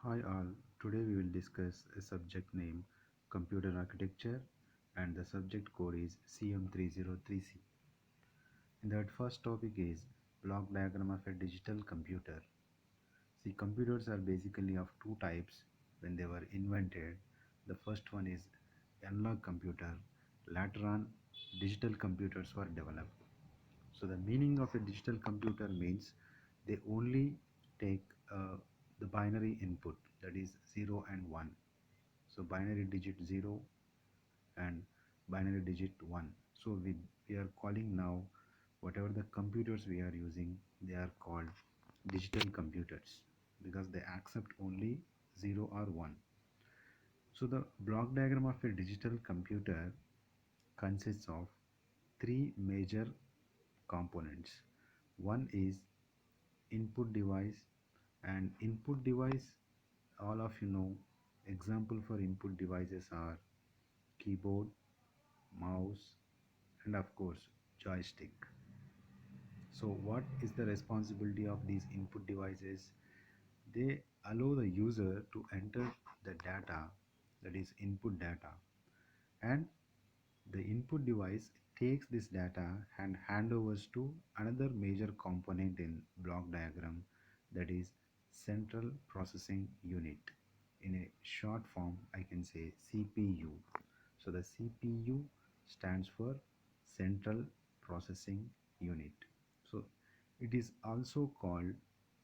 Hi all, today we will discuss a subject named Computer Architecture and the subject code is CM303C. And that first topic is block diagram of a digital computer. See, computers are basically of two types when they were invented. The first one is analog computer. Later on, digital computers were developed. So the meaning of a digital computer means they only take the binary input, that is 0 and 1. So binary digit 0 and binary digit 1. So we are calling now whatever the computers we are using, they are called digital computers because they accept only 0 or 1. So the block diagram of a digital computer consists of three major components. One is input device, and input device, all of you know, example for input devices are keyboard, mouse, and of course joystick. So what is the responsibility of these input devices? They allow the user to enter the data, that is input data, and the input device takes this data and handovers to another major component in block diagram, that is central processing unit. In a short form, I can say CPU. So the CPU stands for central processing unit. So it is also called,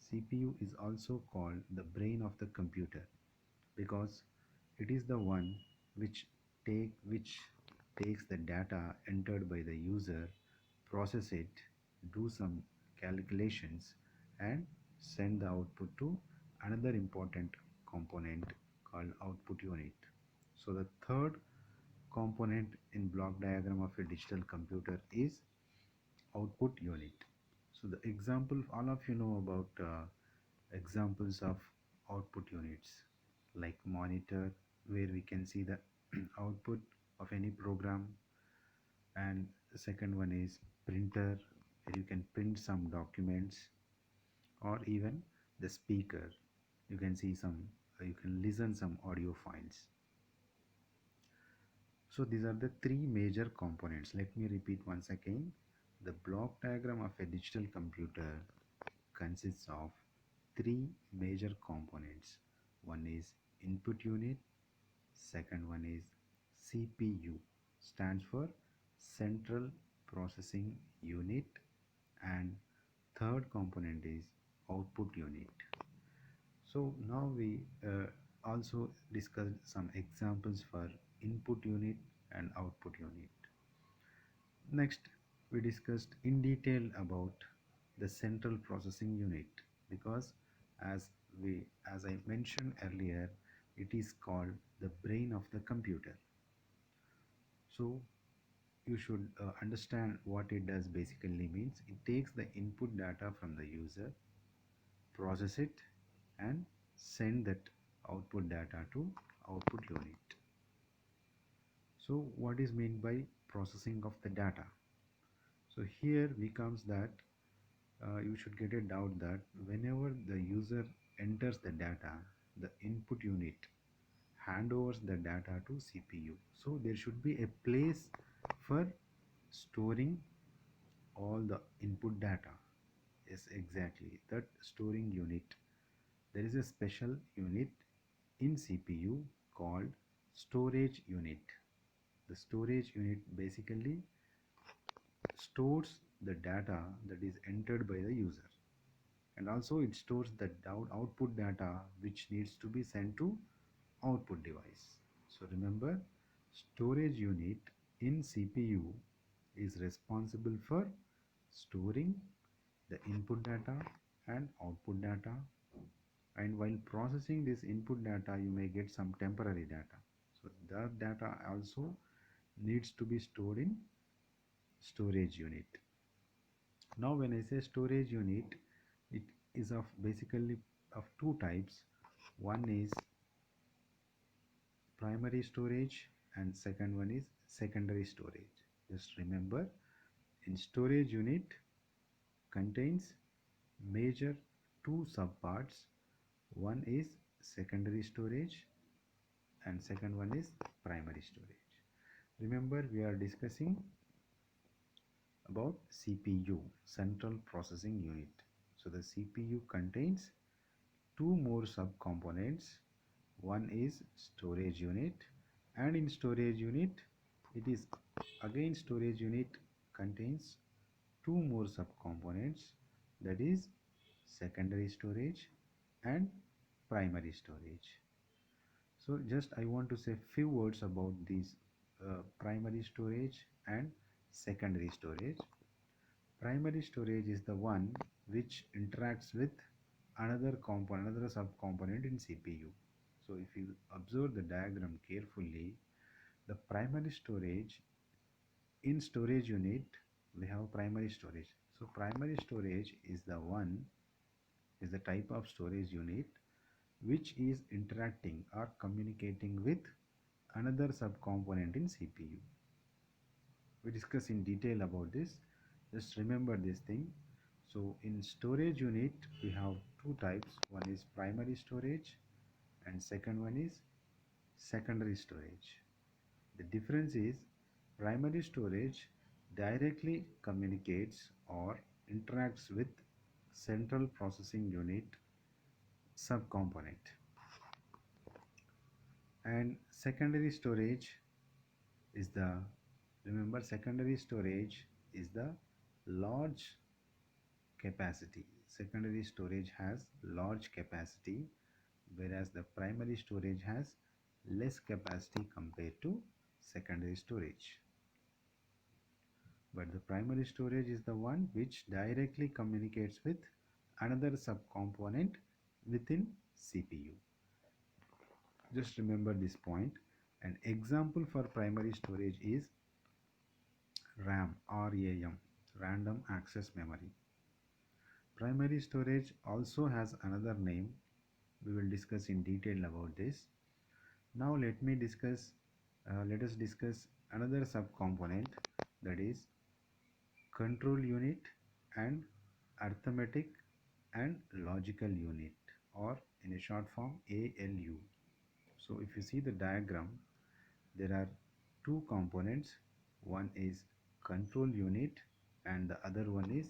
CPU is also called the brain of the computer because it is the one which which takes the data entered by the user, process it, do some calculations, and send the output to another important component called output unit. So the third component in block diagram of a digital computer is output unit. So the example, all of you know about examples of output units like monitor, where we can see the output of any program, and the second one is printer, where you can print some documents, or even the speaker, you can see some, you can listen some audio files. So these are the three major components. Let me repeat once again. The block diagram of a digital computer consists of three major components. One is input unit, second one is CPU, stands for central processing unit, and third component is output unit. So now we also discussed some examples for input unit and output unit. Next, we discussed in detail about the central processing unit because as as I mentioned earlier, it is called the brain of the computer. So you should understand what it does basically means. It takes the input data from the user, process it, and send that output data to output unit. So what is meant by processing of the data? So here becomes that you should get a doubt that whenever the user enters the data, the input unit handovers the data to CPU. So there should be a place for storing all the input data. Yes, exactly, that storing unit. There is a special unit in CPU called storage unit. The storage unit basically stores the data that is entered by the user, and also it stores the output data which needs to be sent to output device. So remember, storage unit in CPU is responsible for storing the input data and output data, and while processing this input data you may get some temporary data, so that data also needs to be stored in storage unit. Now when I say storage unit, it is of basically of two types. One is primary storage and second one is secondary storage. Just remember, in storage unit contains major two subparts. One is secondary storage and second one is primary storage. Remember, we are discussing about CPU, Central Processing Unit. So the CPU contains two more subcomponents. One is storage unit, and in storage unit it is again storage unit contains two more subcomponents, that is secondary storage and primary storage. So just I want to say few words about these primary storage and secondary storage. Primary storage is the one which interacts with another component, another subcomponent in CPU. So if you observe the diagram carefully, the primary storage, in storage unit we have primary storage. So primary storage is the one, is the type of storage unit which is interacting or communicating with another subcomponent in CPU. We discuss in detail about this. Just remember this thing. So in storage unit we have two types. One is primary storage and second one is secondary storage. The difference is primary storage directly communicates or interacts with central processing unit subcomponent, and secondary storage is the, remember, secondary storage is the large capacity. Secondary storage has large capacity, whereas the primary storage has less capacity compared to secondary storage. But the primary storage is the one which directly communicates with another subcomponent within CPU. Just remember this point. An example for primary storage is RAM, RAM, random access memory. Primary storage also has another name. We will discuss in detail about this. Now let us discuss another subcomponent, that is control unit and arithmetic and logical unit, or in a short form ALU. So if you see the diagram, there are two components. One is control unit and the other one is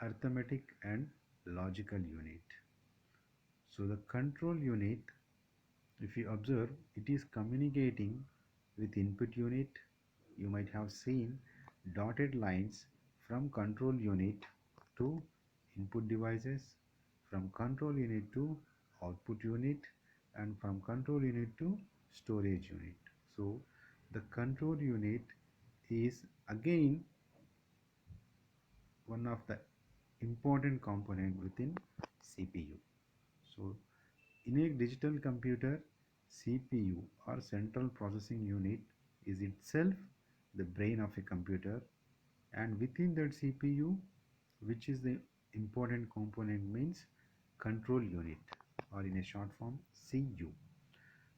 arithmetic and logical unit. So the control unit, if you observe, it is communicating with input unit. You might have seen dotted lines from control unit to input devices, from control unit to output unit, and from control unit to storage unit. So the control unit is again one of the important component within CPU. So in a digital computer, CPU or central processing unit is itself the brain of a computer, and within that CPU, which is the important component, means control unit, or in a short form CU.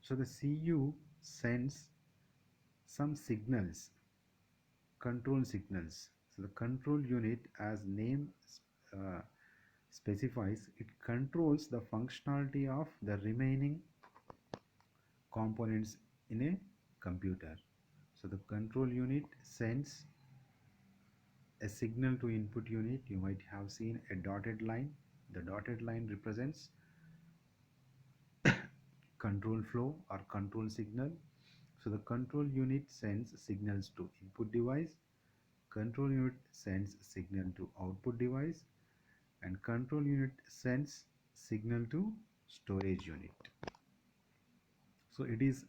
So the CU sends some signals, control signals. So the control unit, as name uh, specifies, it controls the functionality of the remaining components in a computer. So the control unit sends a signal to input unit. You might have seen a dotted line. The dotted line represents control flow or control signal. So the control unit sends signals to input device, control unit sends signal to output device, and control unit sends signal to storage unit. So it is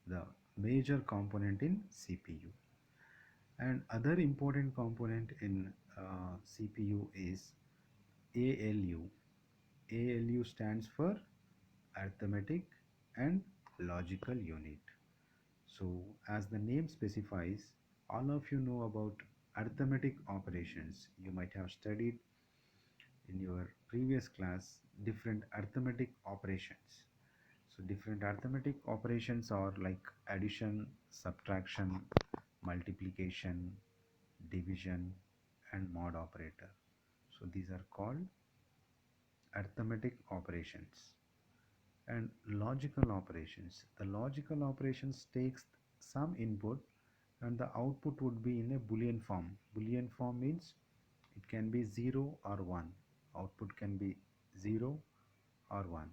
the major component in CPU. And other important component in CPU is ALU. ALU stands for arithmetic and logical unit. So as the name specifies, all of you know about arithmetic operations. You might have studied in your previous class different arithmetic operations. So different arithmetic operations are like addition, subtraction, multiplication, division, and mod operator. So these are called arithmetic operations. And logical operations. The logical operations takes some input and the output would be in a Boolean form. Boolean form means it can be 0 or 1. Output can be 0 or 1.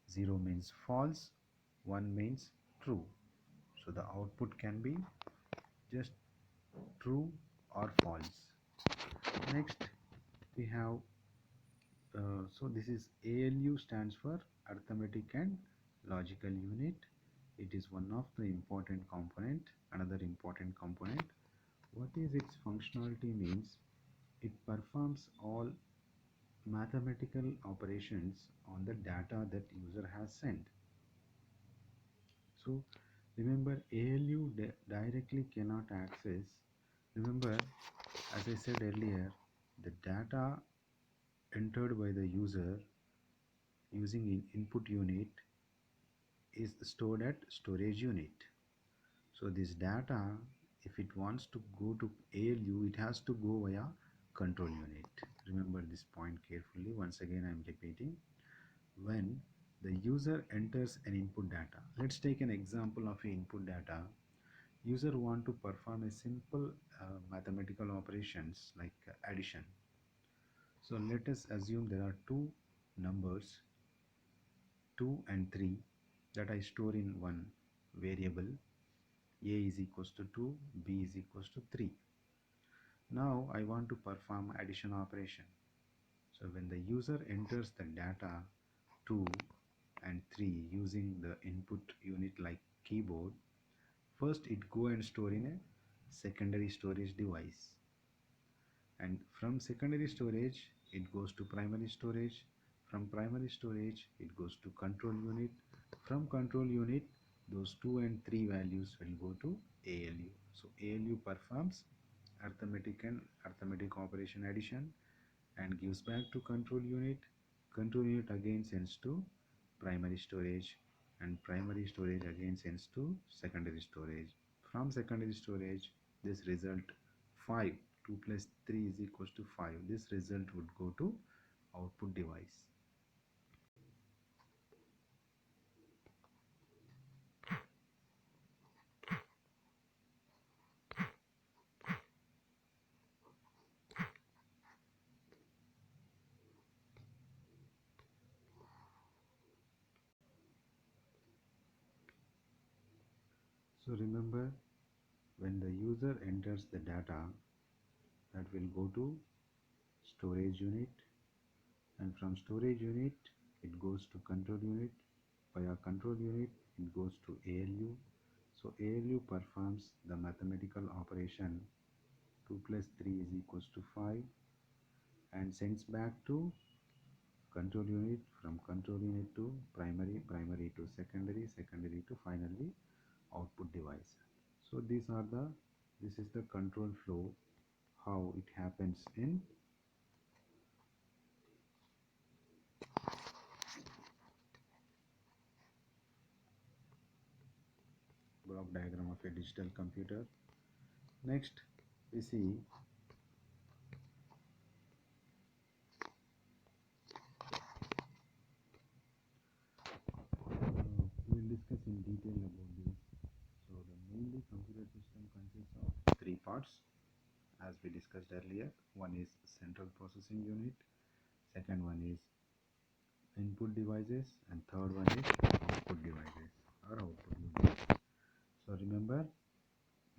0 means false, 1 means true. So the output can be just true or false. Next we have so this is ALU stands for arithmetic and logical unit. It is one of the important component. Another important component. What is its functionality means? It performs all mathematical operations on the data that user has sent. So remember, ALU directly cannot access. Remember, as I said earlier, the data entered by the user using input unit is stored at storage unit. So this data, if it wants to go to ALU, it has to go via control unit. Remember this point carefully. Once again I am repeating. When the user enters an input data, let's take an example of a input data. User want to perform a simple mathematical operations like addition. So let us assume there are two numbers 2 and 3 that I store in one variable. A is equals to 2, B is equals to 3. Now I want to perform addition operation. So when the user enters the data 2 and 3 using the input unit like keyboard, first it go and store in a secondary storage device, and from secondary storage it goes to primary storage, from primary storage it goes to control unit, from control unit those 2 and 3 values will go to ALU. So ALU performs arithmetic operation addition and gives back to control unit. Control unit again sends to primary storage, and primary storage again sends to secondary storage. From secondary storage, this result 5, 2 plus 3 is equals to 5. This result would go to output device. So remember, when the user enters the data, that will go to storage unit, and from storage unit it goes to control unit. Via control unit it goes to ALU. So ALU performs the mathematical operation 2 plus 3 is equals to 5 and sends back to control unit, from control unit to primary, primary to secondary, secondary to finally output device. So this is the control flow, how it happens in block diagram of a digital computer. Next we see we will discuss in detail about this. So the mainly computer system consists of three parts as we discussed earlier. One is central processing unit, second one is input devices, and third one is output devices or output units. So remember,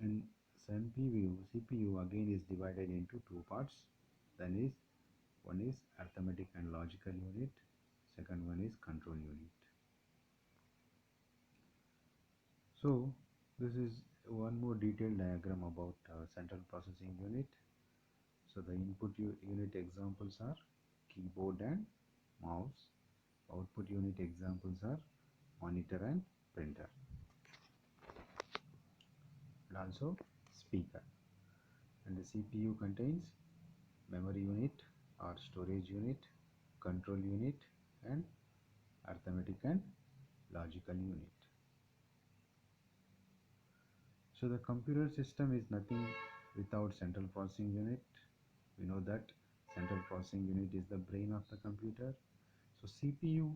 in CPU again is divided into two parts. Then is one is arithmetic and logical unit, second one is control unit. So this is one more detailed diagram about central processing unit. So the input unit examples are keyboard and mouse. Output unit examples are monitor and printer, and also speaker. And the CPU contains memory unit or storage unit, control unit, and arithmetic and logical unit. So the computer system is nothing without central processing unit. We know that central processing unit is the brain of the computer. So CPU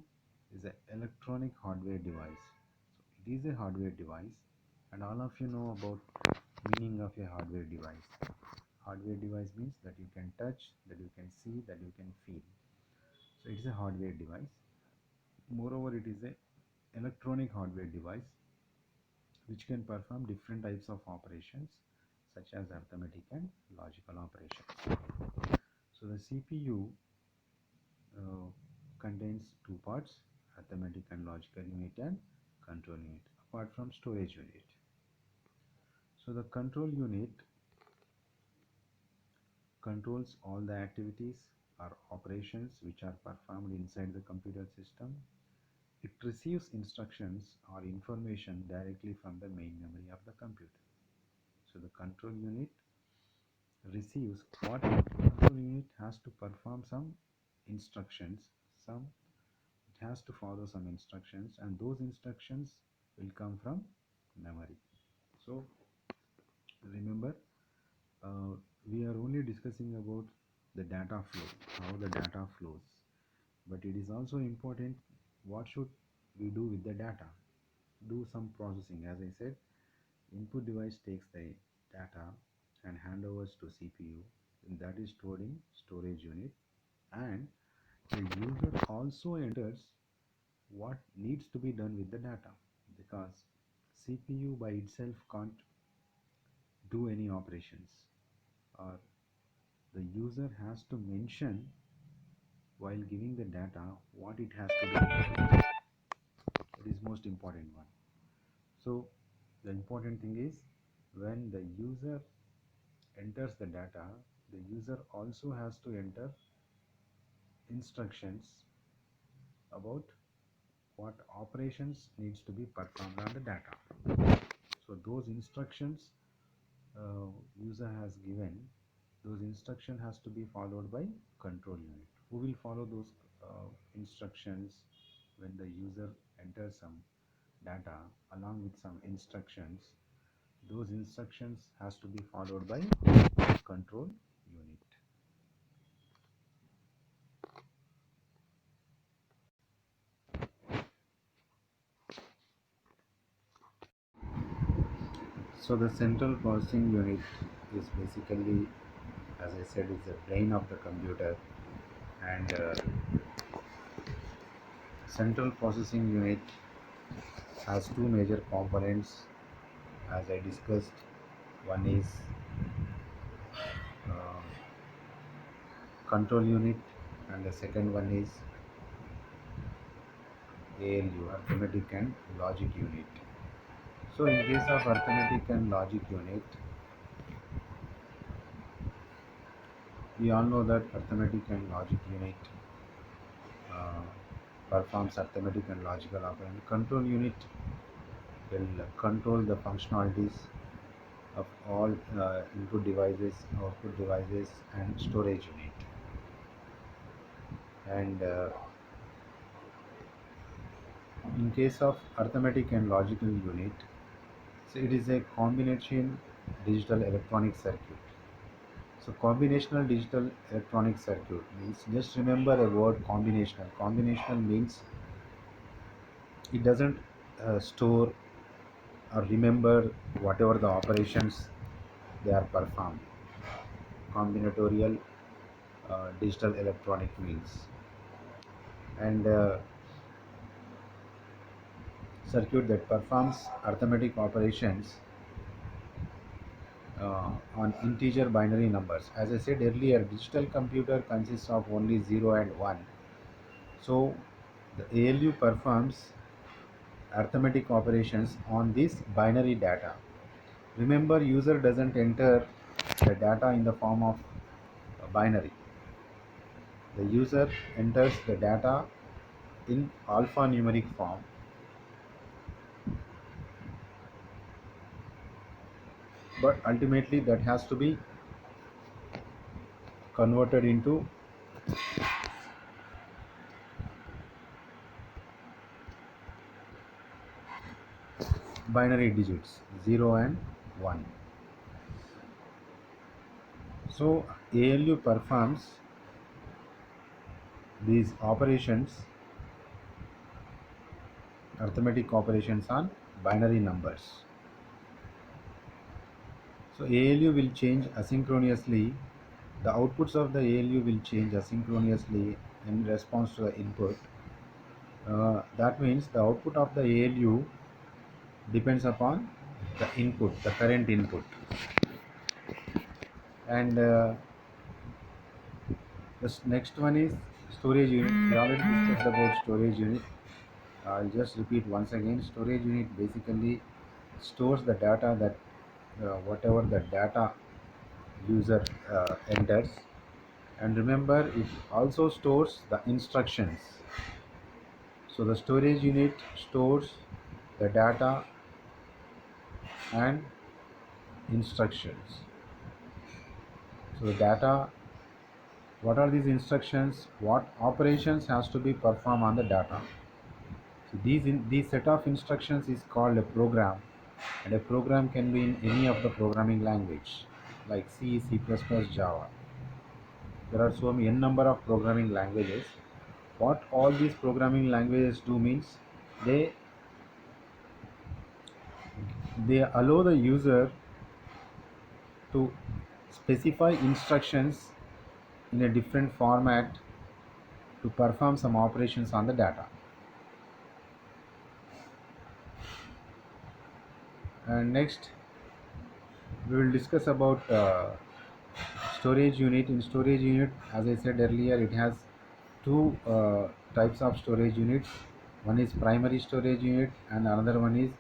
is an electronic hardware device. So it is a hardware device, and all of you know about meaning of a hardware device. Hardware device means that you can touch, that you can see, that you can feel. So it is a hardware device. Moreover, it is a electronic hardware device which can perform different types of operations such as arithmetic and logical operations. So the CPU uh, contains two parts: arithmetic and logical unit and control unit, apart from storage unit. So the control unit controls all the activities or operations which are performed inside the computer system. It receives instructions or information directly from the main memory of the computer. So the control unit receives what control unit has to perform some instructions, some it has to follow some instructions, and those instructions will come from memory. So remember, we are only discussing about the data flow, how the data flows, but it is also important what should we do with the data. Do some processing. As I said, input device takes the data and handovers to CPU, and that is stored in storage unit, and the user also enters what needs to be done with the data, because CPU by itself can't do any operations, or the user has to mention while giving the data what it has to do. It is most important one. So the important thing is, when the user enters the data, the user also has to enter instructions about what operations needs to be performed on the data. So those instructions user has given, those instruction has to be followed by control unit, who will follow those instructions. When the user enters some data along with some instructions, those instructions has to be followed by control unit. So the central processing unit is basically, as I said, is the brain of the computer, and central processing unit has two major components, as I discussed. One is uh, control unit, and the second one is ALU, arithmetic and logic unit. So in case of arithmetic and logic unit, we all know that arithmetic and logic unit uh, performs arithmetic and logical operation. Control unit will control the functionalities of all input devices, output devices, and storage unit. And in case of arithmetic and logical unit, so it is a combination digital electronic circuit. So combinational digital electronic circuit means, just remember a word, combinational. Combinational means it doesn't store or remember whatever the operations they are performed. Combinatorial digital electronic means, and circuit that performs arithmetic operations on integer binary numbers. As I said earlier, digital computer consists of only 0 and 1. So the ALU performs arithmetic operations on this binary data. Remember, user doesn't enter the data in the form of binary. The user enters the data in alphanumeric form, but ultimately that has to be converted into binary digits 0 and 1. So ALU performs these operations arithmetic operations on binary numbers. So ALU will change asynchronously. The outputs of the ALU will change asynchronously in response to the input. That means the output of the ALU depends upon the input, the current input. And the next one is storage unit. We already discussed about storage unit. I'll just repeat once again. Storage unit basically stores the data that whatever the data user enters, and remember it also stores the instructions. So the storage unit stores the data and instructions. So the data, what are these instructions, what operations has to be performed on the data. So these set of instructions is called a program, and a program can be in any of the programming language like C, C++, Java. There are so many n number of programming languages. What all these programming languages do means they allow the user to specify instructions in a different format to perform some operations on the data. And next we will discuss about storage unit. In storage unit, as I said earlier, it has two types of storage units. One is primary storage unit and another one is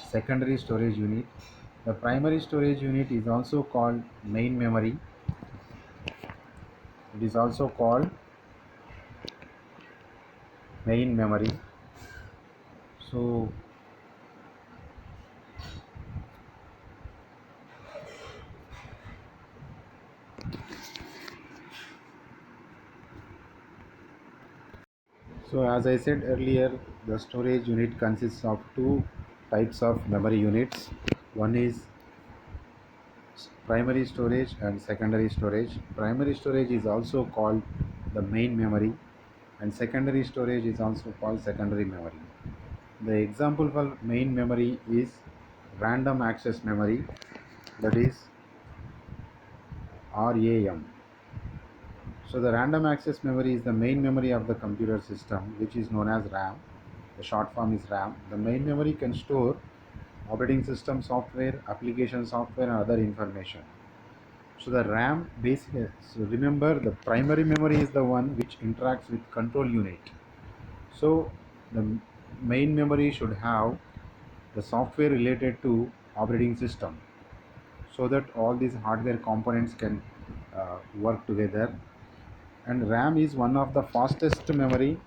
secondary storage unit. The primary storage unit is also called main memory. It is also called main memory. So as I said earlier, the storage unit consists of two types of memory units. One is primary storage and secondary storage. Primary storage is also called the main memory, and secondary storage is also called secondary memory. The example for main memory is random access memory, that is RAM. So the random access memory is the main memory of the computer system, which is known as RAM. The short form is RAM. The main memory can store operating system software, application software, and other information. So the RAM basically, so remember the primary memory is the one which interacts with control unit. So the main memory should have the software related to operating system, so that all these hardware components can work together. And RAM is one of the fastest memory,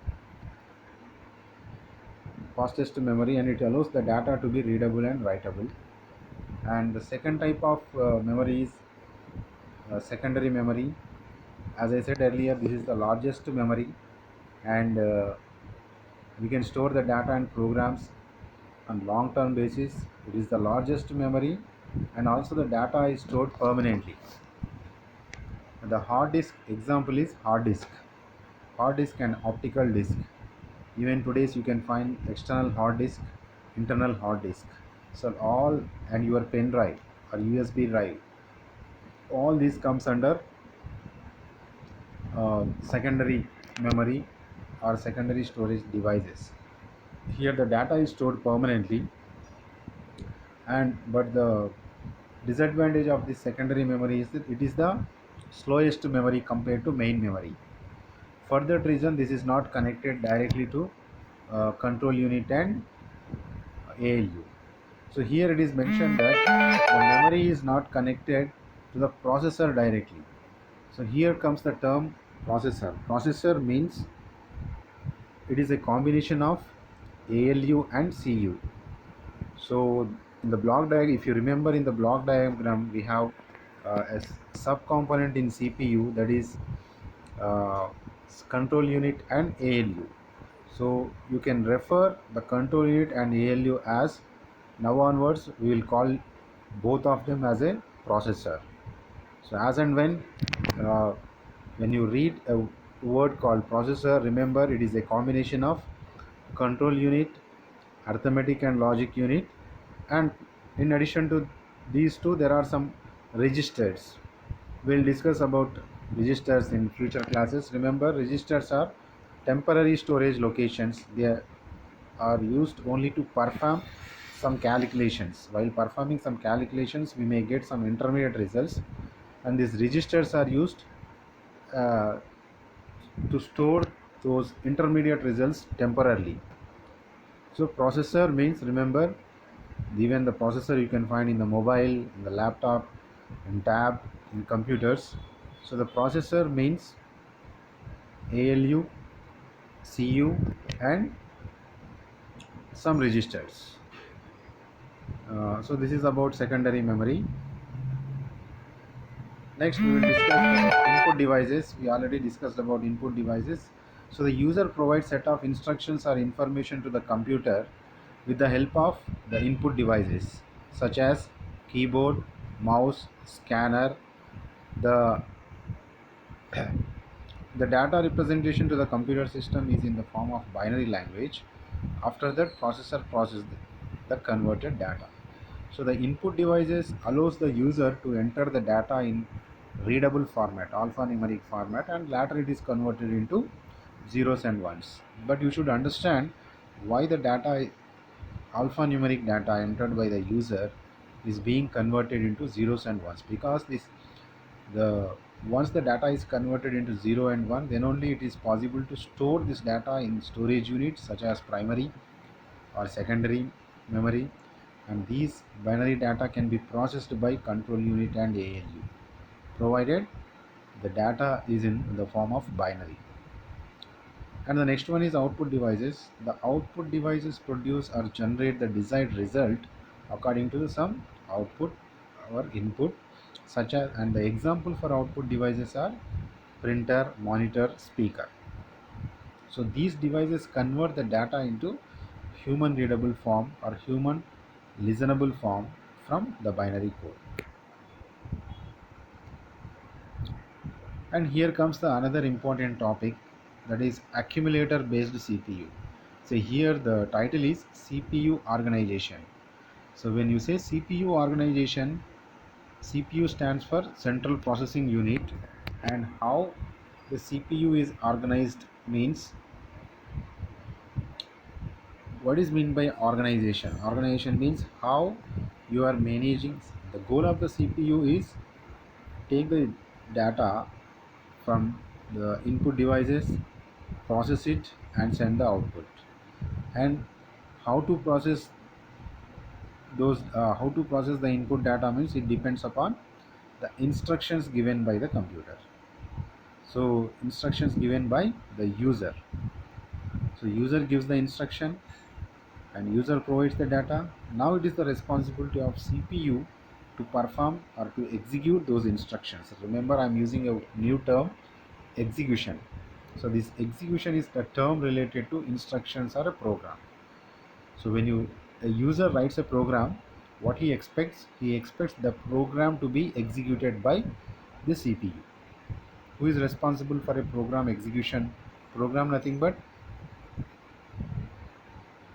and it allows the data to be readable and writable. And the second type of memory is secondary memory. As I said earlier, this is the largest memory, and we can store the data and programs on long term basis. It is the largest memory, and also the data is stored permanently. The hard disk example is hard disk and optical disk. Even today's you can find external hard disk, internal hard disk. So all, and your pen drive or USB drive, all these comes under secondary memory or secondary storage devices. Here the data is stored permanently, and but the disadvantage of this secondary memory is that it is the slowest memory compared to main memory. For that reason, this is not connected directly to control unit and ALU. So here it is mentioned that the memory is not connected to the processor directly. So here comes the term processor. Processor means it is a combination of ALU and CU. So in the block diagram, if you remember in the block diagram, we have a subcomponent in CPU, that is uh, control unit and ALU. So you can refer the control unit and ALU as, now onwards we will call both of them as a processor. So as and when you read a word called processor, remember it is a combination of control unit arithmetic and logic unit, and in addition to these two there are some registers. We'll discuss about registers in future classes. Remember, registers are temporary storage locations. They are used only to perform some calculations. While performing some calculations, we may get some intermediate results, and these registers are used uh, to store those intermediate results temporarily. So processor means, remember, even the processor you can find in the mobile, in the laptop, in tab, in computers. So the processor means ALU, CU, and some registers. So this is about secondary memory. Next we will discuss input devices. We already discussed about input devices. So the user provides set of instructions or information to the computer with the help of the input devices such as keyboard, mouse, scanner. The the data representation to the computer system is in the form of binary language. After that, processor processes the converted data. So the input devices allows the user to enter the data in readable format, alphanumeric format, and later it is converted into zeros and ones. But you should understand why the data, alphanumeric data entered by the user, is being converted into zeros and ones, because this the once the data is converted into 0 and 1, then only it is possible to store this data in storage units such as primary or secondary memory, and these binary data can be processed by control unit and ALU, provided the data is in the form of binary. And the next one is output devices. The output devices produce or generate the desired result according to some output or input, such as, and the example for output devices are printer, monitor, speaker. So these devices convert the data into human readable form or human listenable form from the binary code. And here comes the another important topic, that is accumulator based CPU. So here the title is CPU organization. So when you say CPU organization, CPU stands for central processing unit, and how the CPU is organized means, what is meant by organization? Organization means how you are managing. The goal of the CPU is take the data from the input devices, process it, and send the output. And how to process how to process the input data means it depends upon the instructions given by the computer. So instructions given by the user. So user gives the instruction and user provides the data. Now it is the responsibility of CPU to perform or to execute those instructions. Remember, I am using a new term, execution. So this execution is the term related to instructions or a program. So when a user writes a program, what he expects the program to be executed by the CPU. Who is responsible for a program execution? Program nothing but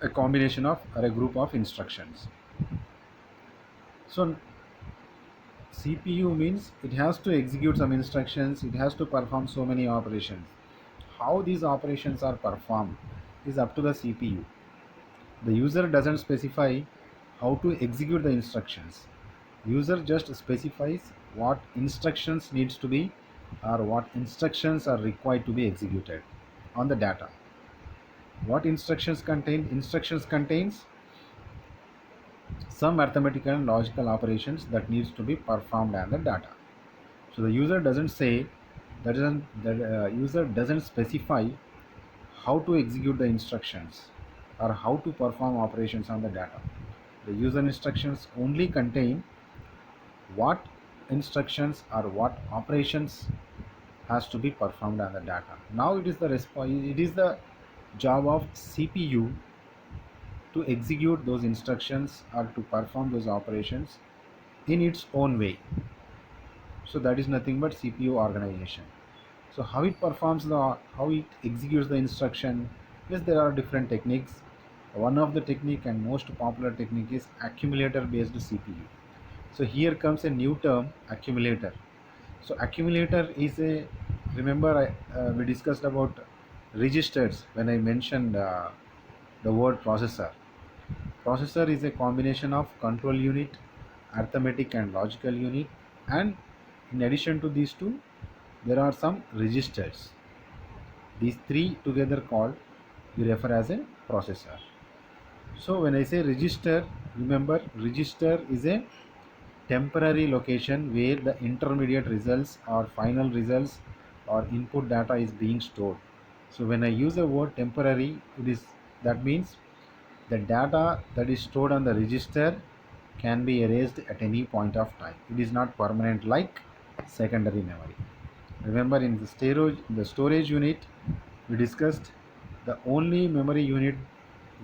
a combination of or a group of instructions. So CPU means it has to execute some instructions, it has to perform so many operations. How these operations are performed is up to the CPU. The user doesn't specify how to execute the instructions. User just specifies what instructions needs to be or what instructions are required to be executed on the data. What instructions contain? Instructions contains some arithmetical and logical operations that needs to be performed on the data. So the user doesn't say, the user doesn't specify how to execute the instructions or how to perform operations on the data. The user instructions only contain what instructions or what operations has to be performed on the data. Now it is the job of CPU to execute those instructions or to perform those operations in its own way. So that is nothing but CPU organization. So how it performs how it executes the instruction? Yes, there are different techniques. One of the technique and most popular technique is accumulator based CPU. So here comes a new term, accumulator. So accumulator is a, remember we discussed about registers when I mentioned the word processor. Processor is a combination of control unit, arithmetic and logical unit, and in addition to these two, there are some registers. These three together called we refer as a processor. So when I say register, remember register is a temporary location where the intermediate results or final results or input data is being stored. So when I use the word temporary, it is, that means the data that is stored on the register can be erased at any point of time. It is not permanent like secondary memory. Remember in the storage unit, we discussed the only memory unit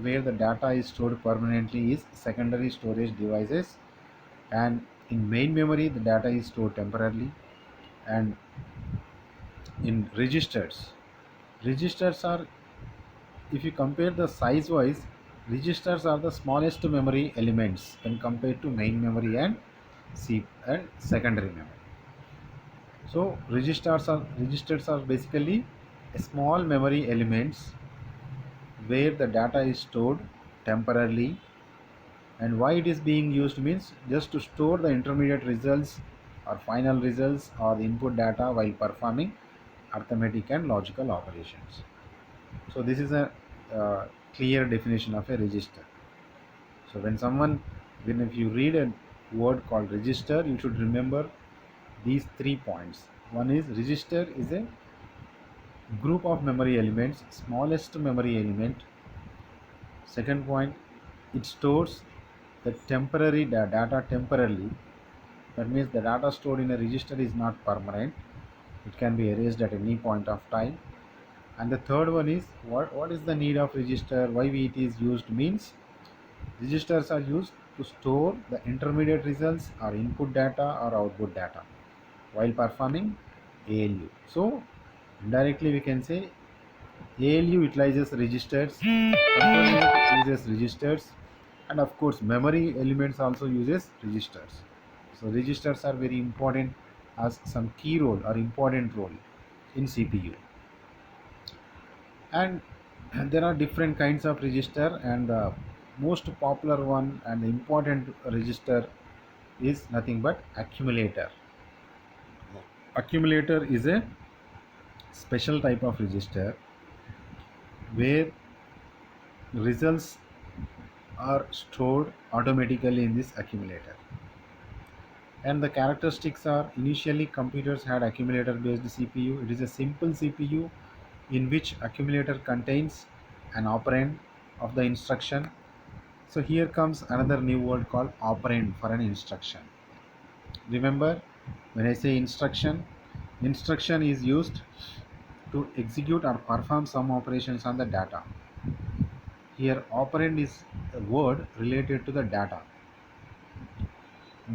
where the data is stored permanently is secondary storage devices, and in main memory the data is stored temporarily. And in registers are, if you compare the size wise, registers are the smallest memory elements when compared to main memory and C and secondary memory. So registers are basically small memory elements where the data is stored temporarily. And why it is being used means just to store the intermediate results or final results or the input data while performing arithmetic and logical operations. So this is a clear definition of a register. So when if you read a word called register, you should remember these 3 points. One is register is a group of memory elements, smallest memory element. Second point, it stores the temporary data temporarily. That means the data stored in a register is not permanent. It can be erased at any point of time. And the third one is what is the need of register? Why it is used means registers are used to store the intermediate results or input data or output data while performing ALU. So indirectly we can say ALU utilizes registers, control unit uses registers, and of course memory elements also uses registers. So registers are very important as some key role or important role in CPU. And there are different kinds of register, and the most popular one and important register is nothing but accumulator. Accumulator is a special type of register where results are stored automatically in this accumulator. And the characteristics are, initially computers had accumulator based CPU. It is a simple CPU in which accumulator contains an operand of the instruction. So here comes another new word called operand for an instruction. Remember, when I say instruction, instruction is used to execute or perform some operations on the data. Here operand is a word related to the data.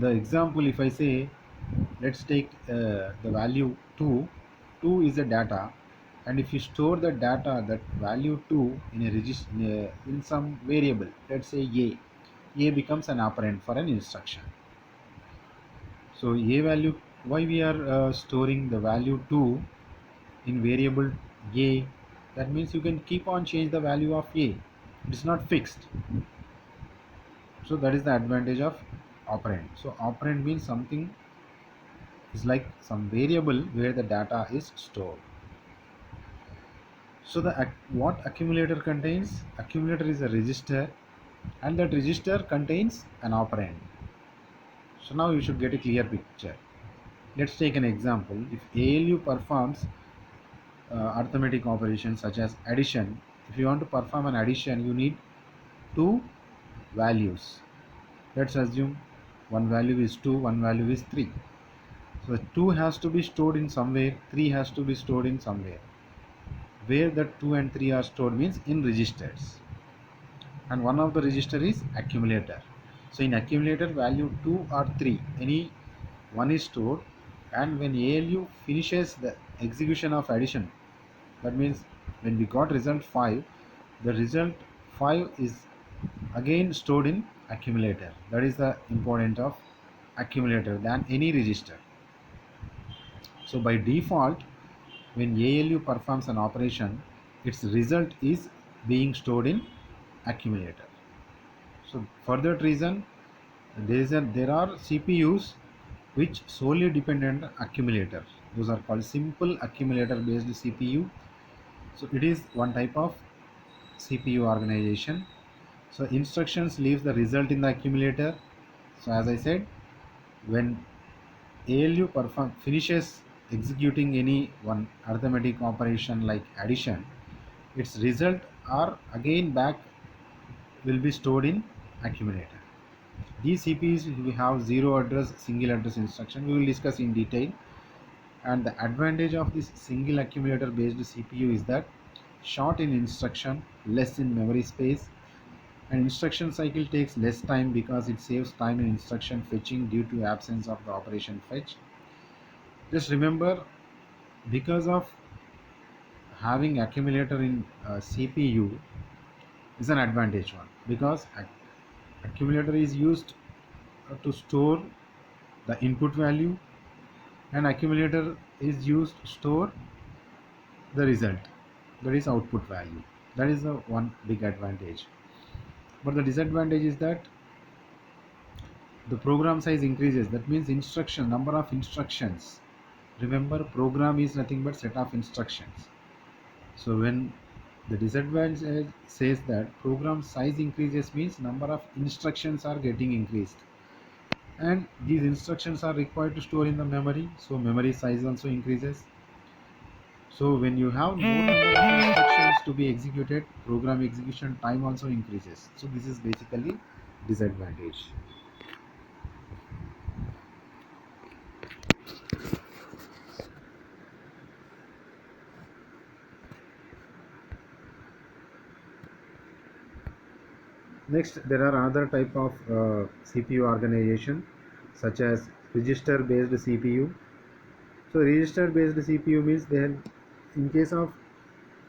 The example, if I say, let's take the value 2. 2 is the data, and if you store the data, that value 2 in a register in some variable, let's say a becomes an operand for an instruction. So a value, why we are storing the value 2 in variable a, that means you can keep on change the value of a, it is not fixed. So that is the advantage of operand. So operand means something is like some variable where the data is stored. So what accumulator contains? Accumulator is a register, and that register contains an operand. So now you should get a clear picture. Let's take an example. If ALU performs arithmetic operations such as addition, if you want to perform an addition, you need two values. Let's assume one value is 2, one value is 3. So 2 has to be stored in somewhere, 3 has to be stored in somewhere. Where the 2 and 3 are stored means in registers. And one of the register is accumulator. So in accumulator, value 2 or 3, any one is stored, and when ALU finishes the execution of addition, that means when we got result 5, the result 5 is again stored in accumulator. That is the importance of accumulator than any register. So by default, when ALU performs an operation, its result is being stored in accumulator. So for that reason, there are CPUs which solely depend on the accumulator. Those are called simple accumulator based CPU. So it is one type of CPU organization. So instructions leaves the result in the accumulator. So as I said, when ALU finishes executing any one arithmetic operation like addition, its result are again back will be stored in accumulator. These CPUs we have zero address, single address instruction. We will discuss in detail. And the advantage of this single accumulator based CPU is that short in instruction, less in memory space, and instruction cycle takes less time because it saves time in instruction fetching due to absence of the operation fetch. Just remember, because of having accumulator in CPU is an advantage one, because accumulator is used to store the input value, and accumulator is used to store the result, that is output value. That is the one big advantage. But the disadvantage is that the program size increases. That means instruction number of instructions. Remember, program is nothing but set of instructions. So when the disadvantage says that program size increases means number of instructions are getting increased, and these instructions are required to store in the memory, so memory size also increases. So when you have more number of instructions to be executed, program execution time also increases. So this is basically disadvantage. Next, there are other type of CPU organization such as register based CPU. So register based CPU means then in case of,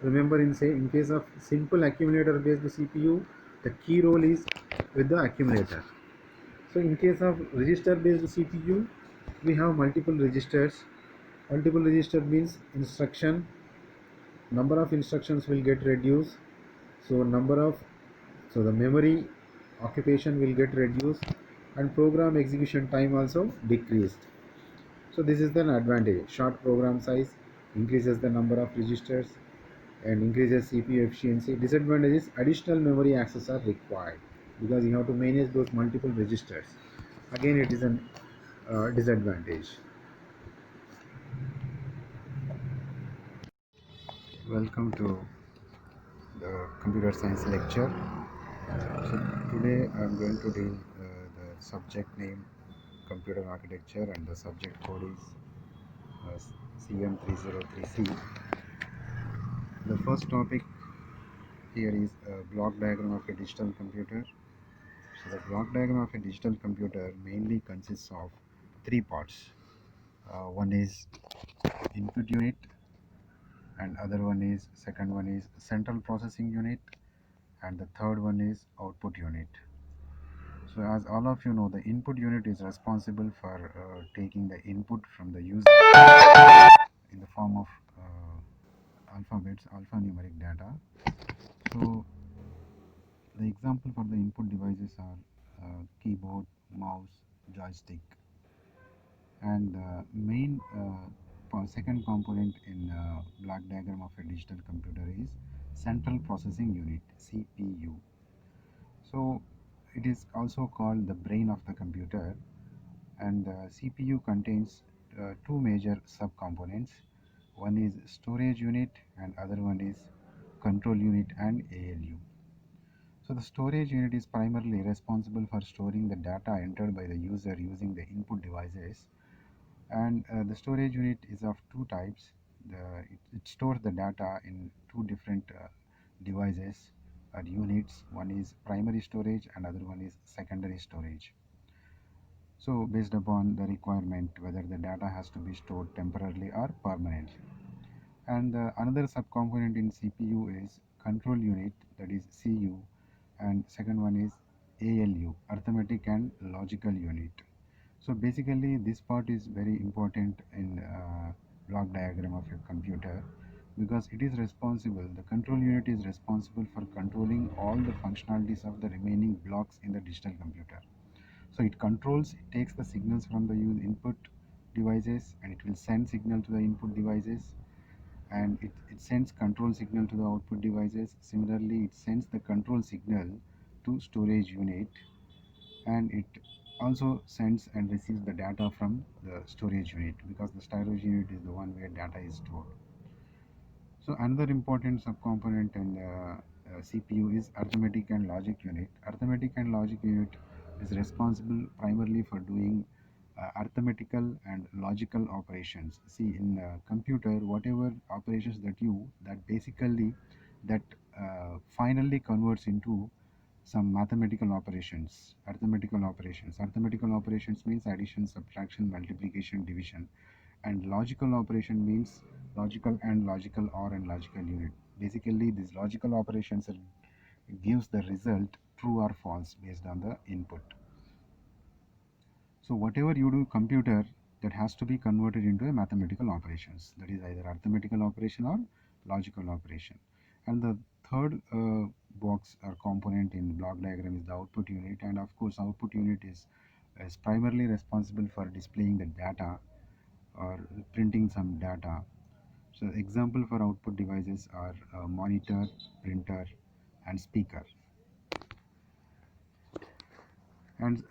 remember, in case of simple accumulator based CPU, the key role is with the accumulator. So in case of register based CPU, we have multiple registers. Multiple register means instruction number of instructions will get reduced. So the memory occupation will get reduced, and program execution time also decreased. So this is the advantage. Short program size increases the number of registers and increases CPU efficiency. Disadvantage is additional memory access are required because you have to manage those multiple registers. Again, it is an disadvantage. Welcome to the computer science lecture. So today I am going to deal the subject name computer architecture, and the subject code is CM303C. The first topic here is a block diagram of a digital computer. So the block diagram of a digital computer mainly consists of three parts. One is input unit, and other one is second one is central processing unit, and the third one is output unit. So as all of you know, the input unit is responsible for taking the input from the user in the form of alphabets, alphanumeric data. So the example for the input devices are keyboard, mouse, joystick, and the main second component in block diagram of a digital computer is central processing unit, CPU. So it is also called the brain of the computer, and the CPU contains two major subcomponents. One is storage unit and other one is control unit and ALU. So the storage unit is primarily responsible for storing the data entered by the user using the input devices, and the storage unit is of two types. It stores the data in two different devices or units. One is primary storage and other one is secondary storage. So based upon the requirement, whether the data has to be stored temporarily or permanently. And another subcomponent in CPU is control unit, that is CU, and second one is ALU, arithmetic and logical unit. So basically this part is very important in block diagram of a computer, because it is responsible, the control unit is responsible for controlling all the functionalities of the remaining blocks in the digital computer. So it controls, it takes the signals from the input devices and it will send signal to the input devices, and it sends control signal to the output devices. Similarly, it sends the control signal to storage unit, and it also sends and receives the data from the storage unit, because the storage unit is the one where data is stored. So another important subcomponent in the CPU is arithmetic and logic unit. Arithmetic and logic unit is responsible primarily for doing arithmetical and logical operations. See, in computer, whatever operations that basically that finally converts into some mathematical operations. Arithmetical operations means addition, subtraction, multiplication, division, and logical operation means logical and logical or and logical unit. Basically these logical operations gives the result true or false based on the input. So whatever you do computer, that has to be converted into a mathematical operations, that is either arithmetical operation or logical operation. And the third box or component in block diagram is the output unit, and of course output unit is primarily responsible for displaying the data or printing some data. So example for output devices are monitor, printer, and speaker. And